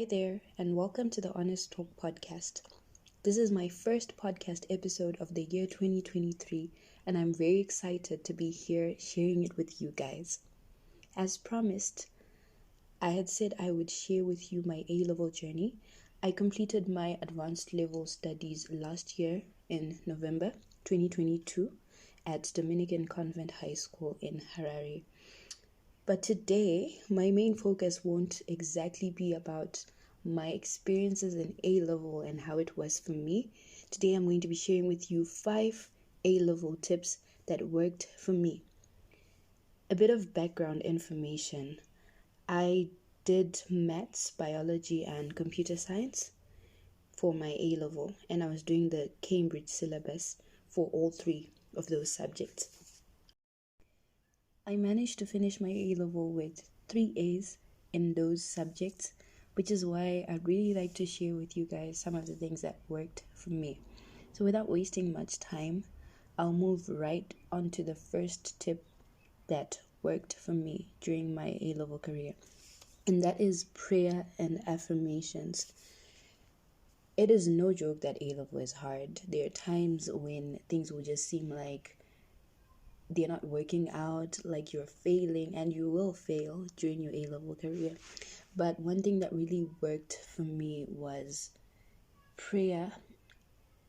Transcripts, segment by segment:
Hi there, and welcome to the Honest Talk podcast. This is my first podcast episode of the year 2023, and I'm very excited to be here sharing it with you guys. As promised, I had said I would share with you my A-level journey. I completed my advanced level studies last year in November 2022 at Dominican Convent High School in Harare. But today, my main focus won't exactly be about my experiences in A-level and how it was for me. Today, I'm going to be sharing with you 5 A-level tips that worked for me. A bit of background information. I did maths, biology, and computer science for my A-level, and I was doing the Cambridge syllabus for all 3 of those subjects. I managed to finish my A-level with 3 A's in those subjects, which is why I'd really like to share with you guys some of the things that worked for me. So without wasting much time, I'll move right on to the first tip that worked for me during my A-level career, and that is prayer and affirmations. It is no joke that A-level is hard. There are times when things will just seem like they're not working out, like you're failing, and you will fail during your A-level career. But one thing that really worked for me was prayer.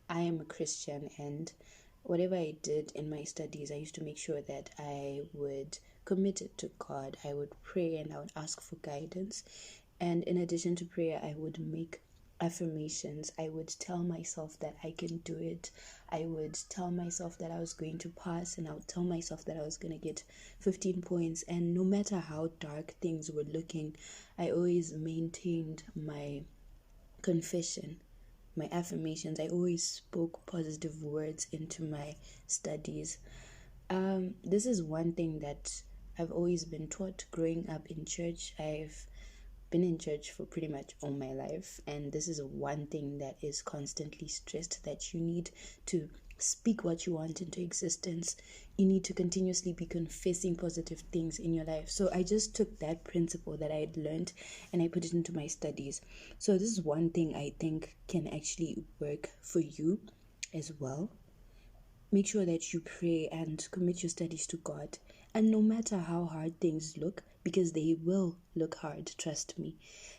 I am a Christian, and whatever I did in my studies, I used to make sure that I would commit it to God. I would pray and I would ask for guidance. And in addition to prayer, I would make affirmations. I would tell myself that I can do it. I would tell myself that I was going to pass, and I would tell myself that I was going to get 15 points. And no matter how dark things were looking, I always maintained my confession, my affirmations. I always spoke positive words into my studies. This is one thing that I've always been taught growing up in church. I've been in church for pretty much all my life, and this is one thing that is constantly stressed, that you need to speak what you want into existence. You need to continuously be confessing positive things in your life. So I just took that principle that I had learned and I put it into my studies. So this is one thing I think can actually work for you as well. Make sure that you pray and commit your studies to God. And no matter how hard things look, because they will look hard, trust me,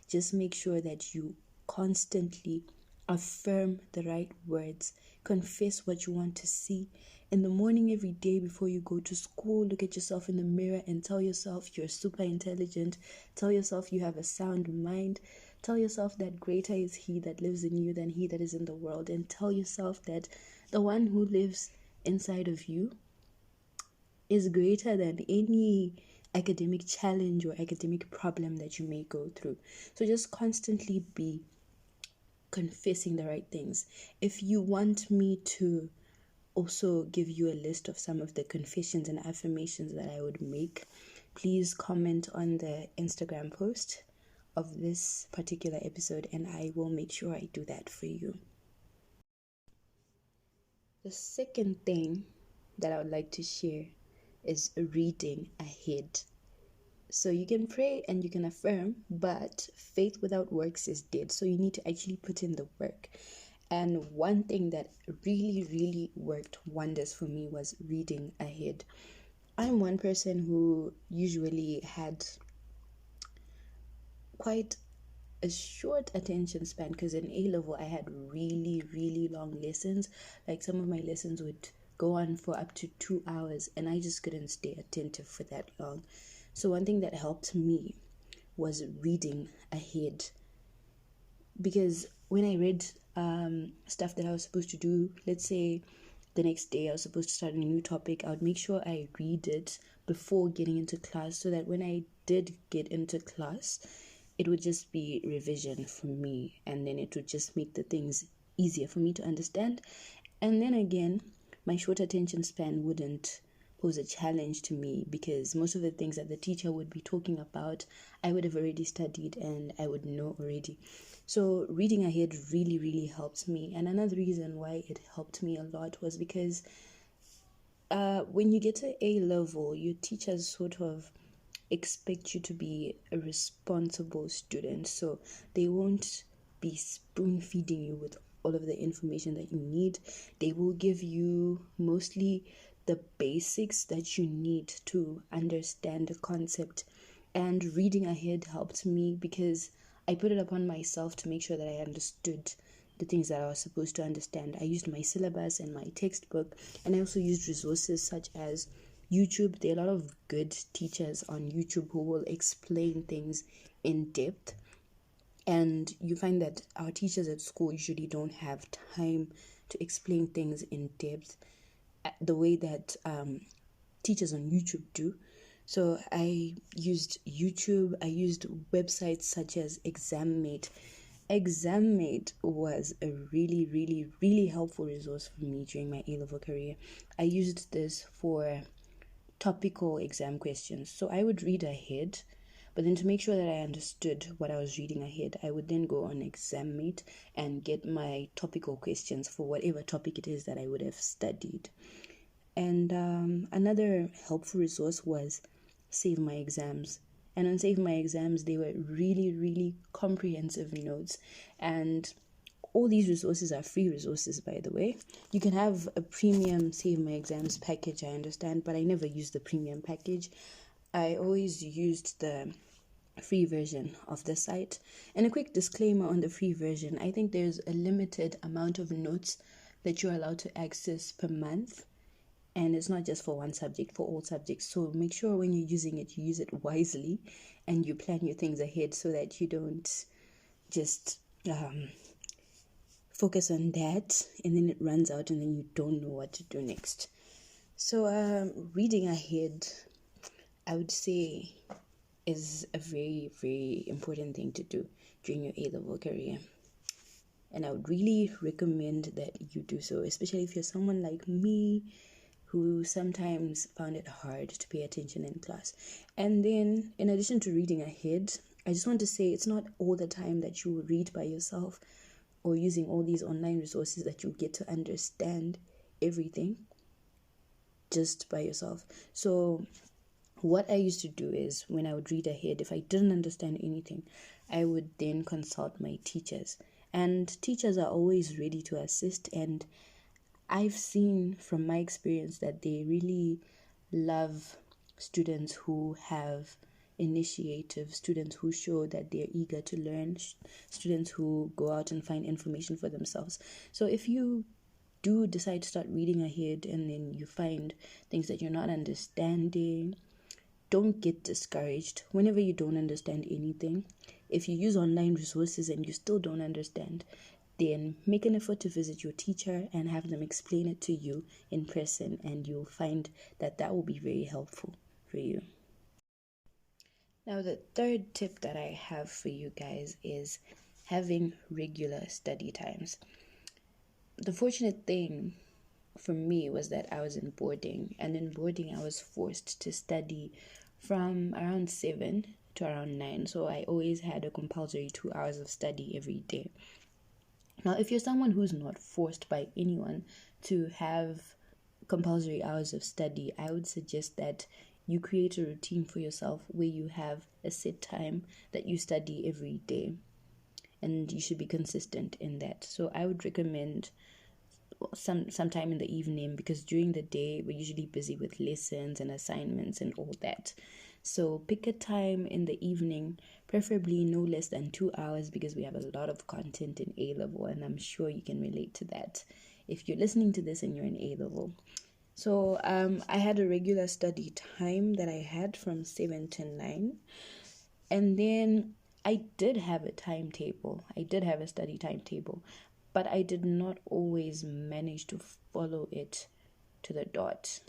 just make sure that you constantly affirm the right words. Confess what you want to see. In the morning every day before you go to school, look at yourself in the mirror and tell yourself you're super intelligent. Tell yourself you have a sound mind. Tell yourself that greater is He that lives in you than he that is in the world. And tell yourself that the one who lives inside of you is greater than any academic challenge or academic problem that you may go through. So just constantly be confessing the right things. If you want me to also give you a list of some of the confessions and affirmations that I would make, please comment on the Instagram post of this particular episode, and I will make sure I do that for you. The second thing that I would like to share is reading ahead. So you can pray and you can affirm, but faith without works is dead. So you need to actually put in the work. And one thing that really worked wonders for me was reading ahead. I'm one person who usually had quite a short attention span, because in A-level I had really long lessons. Like some of my lessons would go on for up to 2 hours, and I just couldn't stay attentive for that long. So one thing that helped me was reading ahead, because when I read stuff that I was supposed to do, let's say the next day I was supposed to start a new topic, I would make sure I read it before getting into class, so that when I did get into class, it would just be revision for me, and then it would just make the things easier for me to understand. And then again, my short attention span wouldn't pose a challenge to me, because most of the things that the teacher would be talking about, I would have already studied and I would know already. So reading ahead really helps me. And another reason why it helped me a lot was because when you get to A-level, your teachers sort of expect you to be a responsible student. So they won't be spoon feeding you with all of the information that you need. They will give you mostly the basics that you need to understand the concept. And reading ahead helped me because I put it upon myself to make sure that I understood the things that I was supposed to understand. I used my syllabus and my textbook, and I also used resources such as YouTube. There are a lot of good teachers on YouTube who will explain things in depth. And you find that our teachers at school usually don't have time to explain things in depth the way that teachers on YouTube do. So I used YouTube, I used websites such as ExamMate. ExamMate was a really, really, really helpful resource for me during my A-level career. I used this for topical exam questions. So I would read ahead, but then to make sure that I understood what I was reading ahead, I would then go on ExamMate and get my topical questions for whatever topic it is that I would have studied. And another helpful resource was Save My Exams. And on Save My Exams, they were really, really comprehensive notes. And all these resources are free resources, by the way. You can have a premium Save My Exams package, I understand, but I never used the premium package. I always used the free version of the site. And a quick disclaimer on the free version, I think there's a limited amount of notes that you're allowed to access per month. And it's not just for one subject, for all subjects. So make sure when you're using it, you use it wisely and you plan your things ahead so that you don't just focus on that and then it runs out and then you don't know what to do next. So reading ahead, I would say, is a very, very important thing to do during your A-level career. And I would really recommend that you do so, especially if you're someone like me who sometimes found it hard to pay attention in class. And then, in addition to reading ahead, I just want to say it's not all the time that you will read by yourself or using all these online resources that you get to understand everything just by yourself. So what I used to do is when I would read ahead, if I didn't understand anything, I would then consult my teachers. And teachers are always ready to assist, and I've seen from my experience that they really love students who have initiative, students who show that they're eager to learn, students who go out and find information for themselves. So if you do decide to start reading ahead and then you find things that you're not understanding, don't get discouraged whenever you don't understand anything. If you use online resources and you still don't understand, then make an effort to visit your teacher and have them explain it to you in person, and you'll find that that will be very helpful for you. Now, the third tip that I have for you guys is having regular study times. The fortunate thing for me was that I was in boarding, and in boarding I was forced to study from around 7 to around 9. So I always had a compulsory 2 hours of study every day. Now, if you're someone who's not forced by anyone to have compulsory hours of study, I would suggest that you create a routine for yourself where you have a set time that you study every day, and you should be consistent in that. So I would recommend sometime in the evening, because during the day we're usually busy with lessons and assignments and all that. So pick a time in the evening, preferably no less than 2 hours, because we have a lot of content in A-level, and I'm sure you can relate to that if you're listening to this and you're in A-level. So I had a regular study time that I had from 7 to 9, and then I did have a timetable. I did have a study timetable, but I did not always manage to follow it to the dot.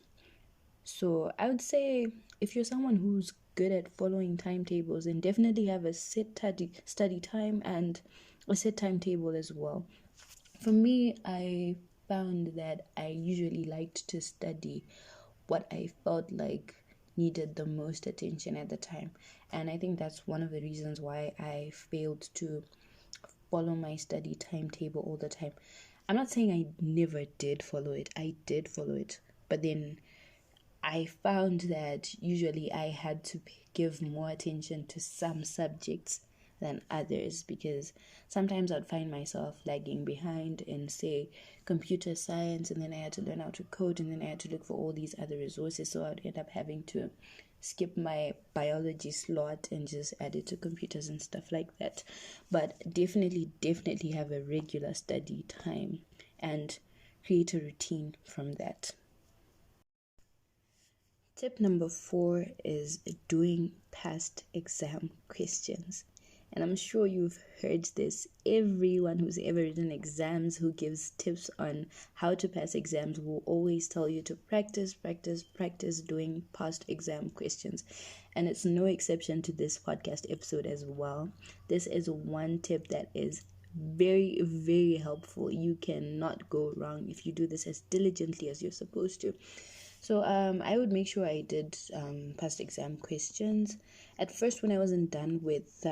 So I would say if you're someone who's good at following timetables, then definitely have a set study time and a set timetable as well. For me, I found that I usually liked to study what I felt like needed the most attention at the time. And I think that's one of the reasons why I failed to follow my study timetable all the time. I'm not saying I never did follow it. I did follow it. But then I found that usually I had to give more attention to some subjects than others, because sometimes I'd find myself lagging behind in, say, computer science, and then I had to learn how to code, and then I had to look for all these other resources, so I'd end up having to skip my biology slot and just add it to computers and stuff like that. But definitely have a regular study time and create a routine from that. Tip number 4 is doing past exam questions. And I'm sure you've heard this. Everyone who's ever written exams, who gives tips on how to pass exams, will always tell you to practice doing past exam questions. And it's no exception to this podcast episode as well. This is one tip that is very, very helpful. You cannot go wrong if you do this as diligently as you're supposed to. So I would make sure I did past exam questions. At first, when I wasn't done with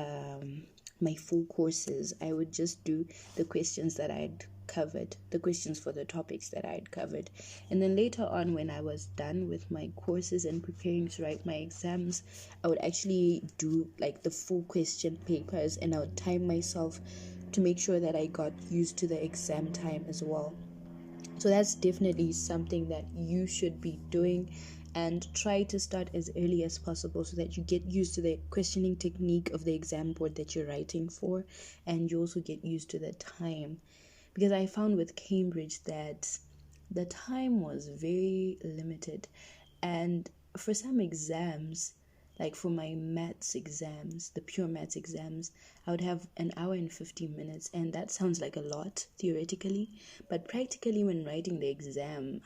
my full courses, I would just do the questions that I'd covered, the questions for the topics that I'd covered. And then later on, when I was done with my courses and preparing to write my exams, I would actually do like the full question papers, and I would time myself to make sure that I got used to the exam time as well. So that's definitely something that you should be doing, and try to start as early as possible so that you get used to the questioning technique of the exam board that you're writing for, and you also get used to the time. Because I found with Cambridge that the time was very limited, and for some exams, like for my maths exams, the pure maths exams, I would have an hour and 50 minutes, and that sounds like a lot theoretically, but practically when writing the exam,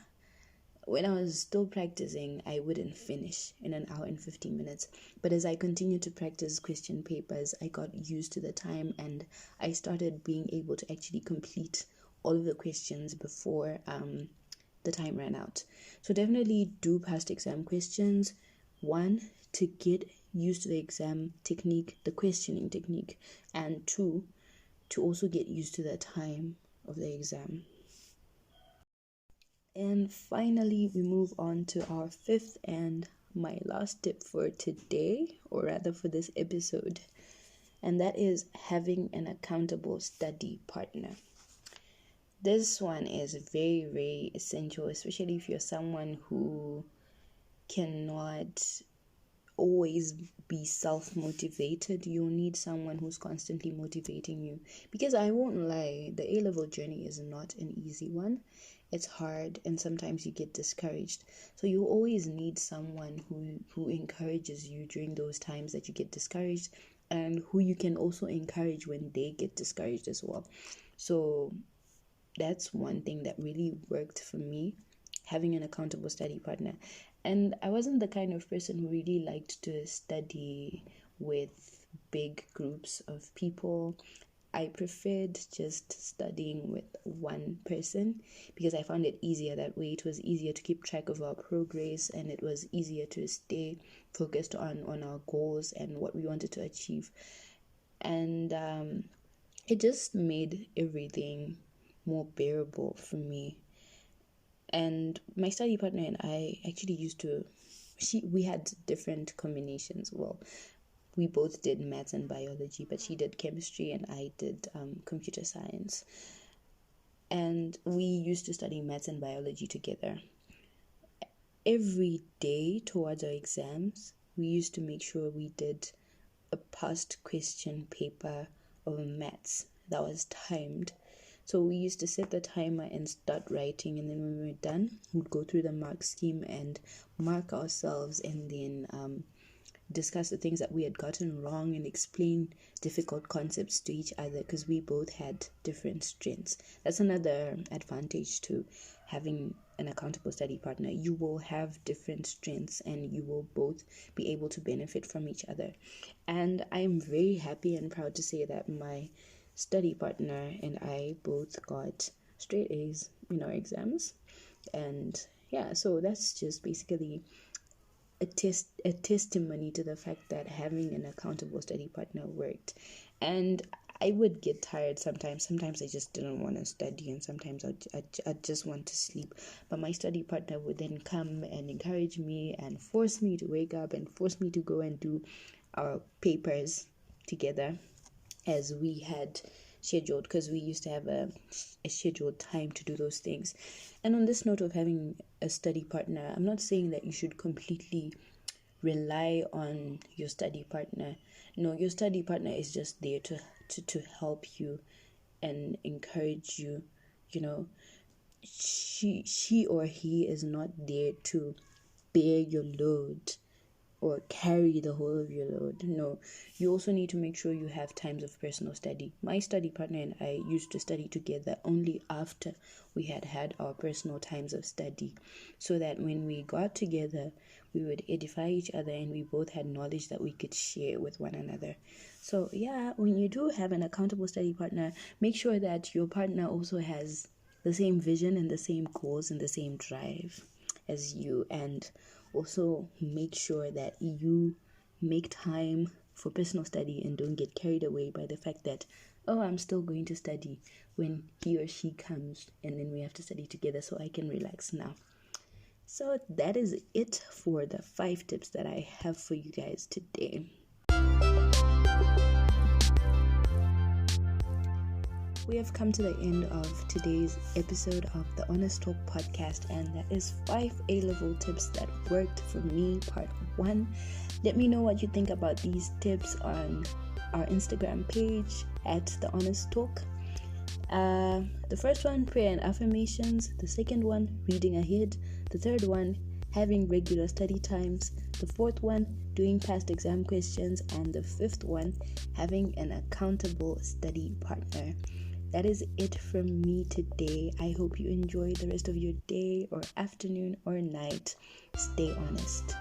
when I was still practicing, I wouldn't finish in an hour and 50 minutes. But as I continued to practice question papers, I got used to the time, and I started being able to actually complete all of the questions before the time ran out. So definitely do past exam questions. 1, to get used to the exam technique, the questioning technique, and 2, to also get used to the time of the exam. And finally, we move on to our 5th and my last tip for today, or rather for this episode, and that is having an accountable study partner. This one is very, very essential, especially if you're someone who cannot always be self-motivated. You'll need someone who's constantly motivating you, because I won't lie, the A-level journey is not an easy one. It's hard, and sometimes you get discouraged, so you always need someone who encourages you during those times that you get discouraged, and who you can also encourage when they get discouraged as well. So that's one thing that really worked for me, having an accountable study partner. And I wasn't the kind of person who really liked to study with big groups of people. I preferred just studying with one person, because I found it easier that way. It was easier to keep track of our progress, and it was easier to stay focused on our goals and what we wanted to achieve. And it just made everything more bearable for me. And my study partner and I actually used to, we had different combinations. Well, we both did maths and biology, but she did chemistry and I did computer science. And we used to study maths and biology together. Every day towards our exams, we used to make sure we did a past question paper of maths that was timed. So we used to set the timer and start writing, and then when we were done, we'd go through the mark scheme and mark ourselves, and then discuss the things that we had gotten wrong and explain difficult concepts to each other, because we both had different strengths. That's another advantage to having an accountable study partner. You will have different strengths and you will both be able to benefit from each other. And I'm very happy and proud to say that my study partner and I both got straight A's in our exams. And yeah, so that's just basically a testimony to the fact that having an accountable study partner worked. And I would get tired sometimes. Sometimes I just didn't want to study, and sometimes I just want to sleep. But my study partner would then come and encourage me and force me to wake up and force me to go and do our papers together as we had scheduled, because we used to have a scheduled time to do those things. And on this note of having a study partner, I'm not saying that you should completely rely on your study partner. No, your study partner is just there to help you and encourage you. You know, she or he is not there to bear your load or carry the whole of your load. No, you also need to make sure you have times of personal study. My study partner and I used to study together only after we had our personal times of study, so that when we got together, we would edify each other and we both had knowledge that we could share with one another. So yeah, when you do have an accountable study partner, make sure that your partner also has the same vision and the same goals and the same drive as you, and also make sure that you make time for personal study and don't get carried away by the fact that, oh, I'm still going to study, when he or she comes and then we have to study together, so I can relax now. So that is it for the 5 tips that I have for you guys today. We have come to the end of today's episode of the Honest Talk podcast, and that is 5 A-level tips that worked for me, part 1. Let me know what you think about these tips on our Instagram page at the Honest Talk. The first one, prayer and affirmations. The second one, reading ahead. The third one, having regular study times. The fourth one, doing past exam questions. And the fifth one, having an accountable study partner. That is it from me today. I hope you enjoy the rest of your day or afternoon or night. Stay honest.